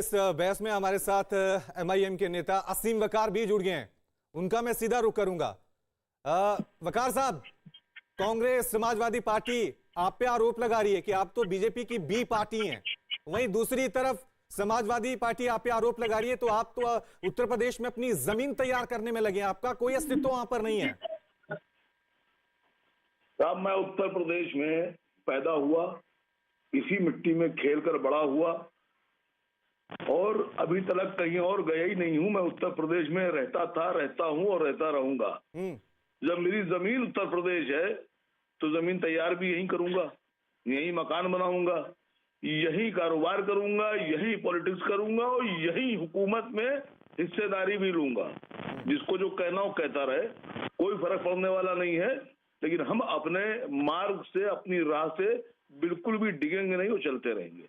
इस बहस में हमारे साथ एमआईएम के नेता असीम वकार भी जुड़ गए हैं। उनका मैं सीधा रुख करूंगा। वकार साहब, कांग्रेस समाजवादी पार्टी आप पे आरोप लगा रही है कि आप तो बीजेपी की बी पार्टी हैं, वहीं दूसरी तरफ समाजवादी पार्टी आप पे आरोप लगा रही है तो आप तो उत्तर प्रदेश में अपनी जमीन तैयार करने में लगे हैं, आपका कोई अस्तित्व वहां पर नहीं है। साहब, मैं उत्तर प्रदेश में पैदा हुआ, इसी मिट्टी में खेलकर बड़ा हुआ और अभी तक कहीं और गया ही नहीं हूं। मैं उत्तर प्रदेश में रहता था, रहता हूं और रहता रहूंगा। जब मेरी जमीन उत्तर प्रदेश है तो जमीन तैयार भी यहीं करूंगा, यहीं मकान बनाऊंगा, यहीं कारोबार करूंगा, यहीं पॉलिटिक्स करूंगा और यहीं हुकूमत में हिस्सेदारी भी लूंगा। जिसको जो कहना हो कहता रहे, कोई फर्क पड़ने वाला नहीं है। लेकिन हम अपने मार्ग से, अपनी राह से बिल्कुल भी डिगेंगे नहीं, वो चलते रहेंगे।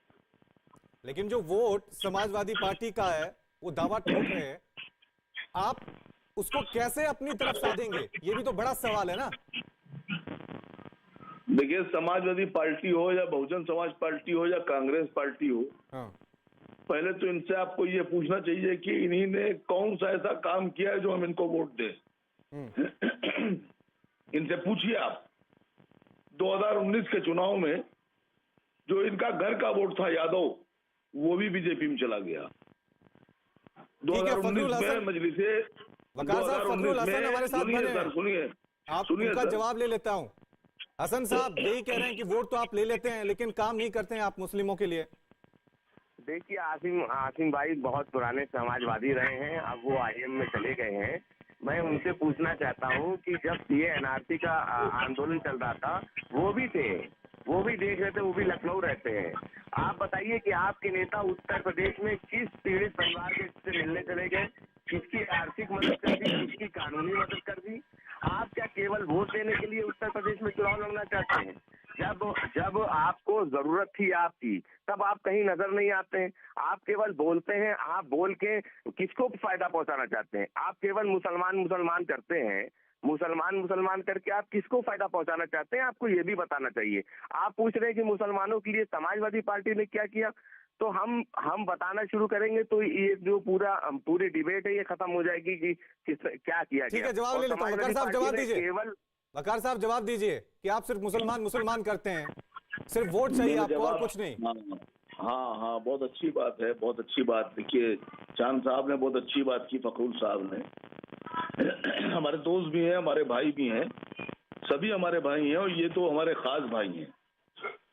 लेकिन जो वोट समाजवादी पार्टी का है वो दावा ठोक रहे हैं, आप उसको कैसे अपनी तरफ साधेंगे, ये भी तो बड़ा सवाल है ना। देखिए, समाजवादी पार्टी हो या बहुजन समाज पार्टी हो या कांग्रेस पार्टी हो, पहले तो इनसे आपको ये पूछना चाहिए कि इन्हीं ने कौन सा ऐसा काम किया है जो हम इनको वोट दें। इनसे पूछिए आप, 2019 के चुनाव में जो इनका घर का वोट था यादव, वो भी बीजेपी में चला गया। 2019 में मजलिसे वकार साहब, फखरुल हसन हमारे साथ बने हैं। सुनिए, आप उनका जवाब ले लेता हूं। हसन साहब यही कह रहे हैं कि वोट तो आप ले लेते हैं लेकिन काम नहीं करते हैं आप मुस्लिमों के लिए। देखिए, आसिम भाई बहुत पुराने समाजवादी रहे हैं, अब वो आईएम में चले गए हैं। मैं उनसे पूछना चाहता हूं कि जब ये एनआरसी का आंदोलन चल रहा था, वो भी थे, वो भी देख रहे थे, वो भी लखनऊ रहते हैं। आप बताइए कि आपके नेता उत्तर प्रदेश में किस पीड़ित परिवार के से मिलने चले गए, किसकी आर्थिक मदद कर दी, किसकी कानूनी मदद कर दी। आप क्या केवल वोट देने के लिए उत्तर प्रदेश में चुनाव लड़ना चाहते हैं? जब आपको जरूरत थी आपकी, तब आप कहीं नजर नहीं आते हैं। आप केवल बोलते हैं, आप बोल के किसको फायदा पहुंचाना चाहते हैं? आप केवल मुसलमान करते हैं, मुसलमान करके आप किसको फायदा पहुंचाना चाहते हैं? आपको ये भी बताना चाहिए। आप पूछ रहे हैं कि मुसलमानों के लिए समाजवादी पार्टी ने क्या किया, तो हम बताना शुरू करेंगे तो ये जो पूरी डिबेट है ये खत्म हो जाएगी कि क्या किया ठीक है, जवाब ले लेता हूं। वकार साहब जवाब दीजिए, वकार साहब जवाब दीजिए कि आप सिर्फ मुसलमान करते हैं, सिर्फ वोट चाहिए आपको और कुछ नहीं। हाँ, बहुत अच्छी बात है, बहुत अच्छी बात। देखिए, चांद साहब ने बहुत अच्छी बात की, फखरुल साहब ने। हमारे दोस्त भी हैं, हमारे भाई भी हैं, सभी हमारे भाई हैं और ये तो हमारे खास भाई हैं।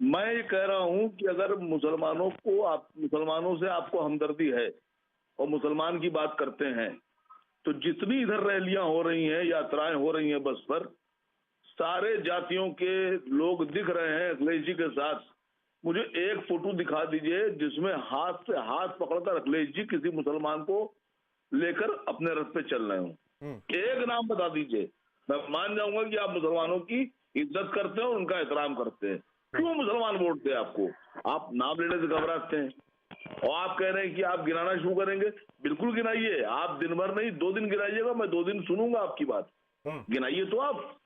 मैं ये कह रहा हूं कि अगर मुसलमानों से आपको हमदर्दी है और मुसलमान की बात करते हैं, तो जितनी इधर रैलियां हो रही हैं, यात्राएं हो रही हैं बस पर, सारे जातियों के लोग दिख रहे हैं अखिलेश जी के साथ। मुझे एक फोटो दिखा दीजिए जिसमें हाथ से हाथ पकड़कर अखिलेश जी किसी मुसलमान को लेकर अपने रथ पे चल रहे हो। एक नाम बता दीजिए, मैं मान जाऊंगा कि आप मुसलमानों की इज्जत करते हैं और उनका एहतराम करते हैं। क्यों मुसलमान वोट दे आपको? आप नाम लेने से घबराते हैं और आप कह रहे हैं कि आप गिनाना शुरू करेंगे। बिल्कुल गिनाइए, आप दिन भर नहीं 2 दिन गिनाइएगा, मैं 2 दिन सुनूंगा आपकी बात। गिनाइए तो आप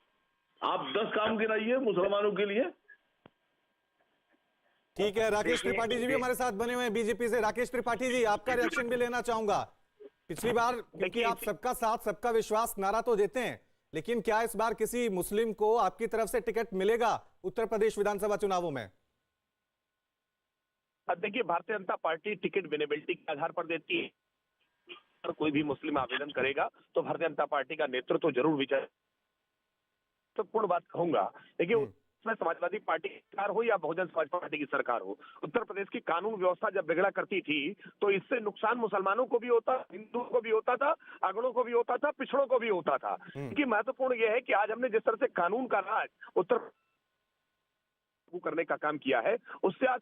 10 काम गिनाइए मुसलमानों के लिए। ठीक है, राकेश त्रिपाठी जी भी हमारे साथ बने हुए हैं बीजेपी से। राकेश त्रिपाठी जी, आपका रिएक्शन भी लेना चाहूंगा। पिछली बार क्योंकि आप सबका साथ सबका विश्वास नारा तो देते हैं, लेकिन क्या इस बार किसी मुस्लिम को आपकी तरफ से टिकट मिलेगा उत्तर प्रदेश विधानसभा चुनावों में? देखिए, Bharatiya Janata party ticket winnability के आधार पर देती है। अगर कोई भी मुस्लिम आवेदन करेगा तो भारतीय जनता पार्टी का नेतृत्व जरूर विचार। तो पूर्ण बात कहूंगा, देखिए उसमें समाजवादी पार्टी की सरकार हो या बहुजन समाज पार्टी की सरकार हो, उत्तर प्रदेश की कानून व्यवस्था जब बिगड़ा करती थी तो इससे नुकसान मुसलमानों को भी होता, हिंदुओं को भी होता था, अगड़ों को भी होता था, पिछड़ों को भी होता था। क्योंकि महत्वपूर्ण यह है कि आज हमने जिस तरह से कानून का राज उत्तर करने का काम किया है, उससे आज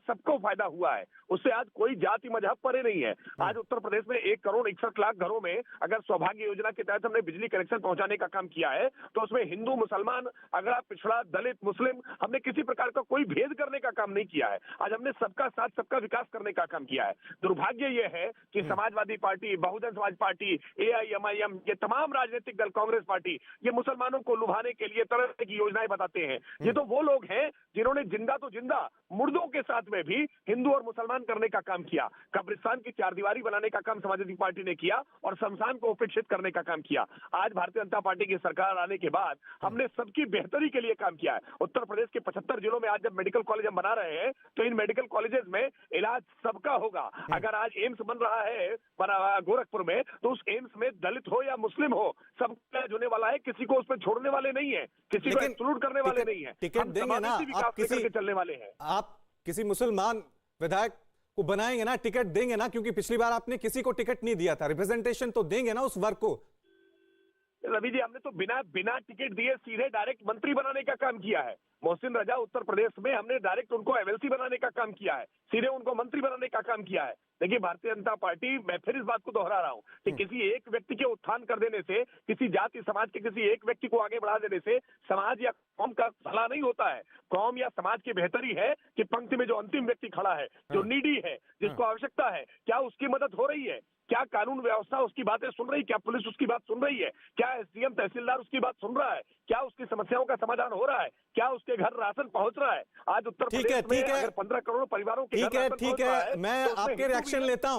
सबको फायदा हुआ है। उससे आज कोई जाति मजहब परे नहीं है। आज उत्तर प्रदेश में 1 करोड़ 61 लाख घरों में अगर सौभाग्य योजना के तहत हमने बिजली कनेक्शन पहुंचाने का काम किया है, तो उसमें हिंदू, मुसलमान, अगड़ा, पिछड़ा, दलित, मुस्लिम, हमने किसी प्रकार का कोई भेद करने का काम नहीं किया है। आज हमने सबका साथ सबका विकास करने का काम किया है। दुर्भाग्य यह है कि Samajwadi party, Bahujan Samaj party, AIMIM, ये तमाम राजनीतिक दल, कांग्रेस पार्टी, ये मुसलमानों को लुभाने के लिए तरह तरह की योजनाएं बताते हैं। ये तो वो लोग हैं जिन्होंने जिंदा तो जिंदा मुर्दों के साथ में भी हिंदू और मुसलमान करने का काम किया। कब्रिस्तान की चारदीवारी बनाने का काम समाजवादी पार्टी ने किया और शमशान को उपेक्षित करने का काम किया। आज भारतीय जनता पार्टी की सरकार आने के बाद हमने सबकी बेहतरी के लिए काम किया है। उत्तर प्रदेश के 75 जिलों में आज जब मेडिकल कॉलेज हम बना रहे हैं तो इन मेडिकल कॉलेजेस में इलाज सबका होगा। अगर आज एम्स बन रहा है गोरखपुर में तो उस एम्स में दलित हो या मुस्लिम हो सब इलाज होने वाला है। किसी को उसमें छोड़ने वाले नहीं है, किसी को एक्सक्लूड करने वाले नहीं है। टिकट देंगे ना आप, किसी चलने वाले हैं। आप किसी मुसलमान विधायक को बनाएंगे ना, टिकट देंगे ना, क्योंकि पिछली बार आपने किसी को टिकट नहीं दिया था। रिप्रेजेंटेशन तो देंगे ना उस वर्ग को। रवि जी, हमने तो बिना टिकट दिए सीधे डायरेक्ट मंत्री बनाने का काम किया है। मोहसिन रजा उत्तर प्रदेश में हमने डायरेक्ट उनको एमएलसी बनाने का काम किया है, सीधे उनको मंत्री बनाने का काम किया है। देखिए भारतीय जनता पार्टी, मैं फिर इस बात को दोहरा रहा हूं कि किसी एक व्यक्ति के उत्थान कर देने से, किसी जाति समाज के किसी एक व्यक्ति को आगे बढ़ा देने से समाज या कौम का भला नहीं होता है। कौम या समाज की बेहतरी है कि पंक्ति में जो अंतिम व्यक्ति खड़ा है, जो नीडी है, जिसको आवश्यकता है, क्या उसकी मदद हो रही है? क्या कानून व्यवस्था उसकी बातें सुन रही? क्या पुलिस उसकी बात सुन रही है? क्या एसडीएम तहसीलदार उसकी बात सुन रहा है? क्या उसकी समस्याओं का समाधान हो रहा है? क्या उसके घर राशन पहुंच रहा है? आज उत्तर प्रदेश में अगर 15 करोड़ परिवारों के घर राशन पहुंच रहा है, मैं तो उसमें आपके हिंदू भी रिएक्शन है, लेता हूं।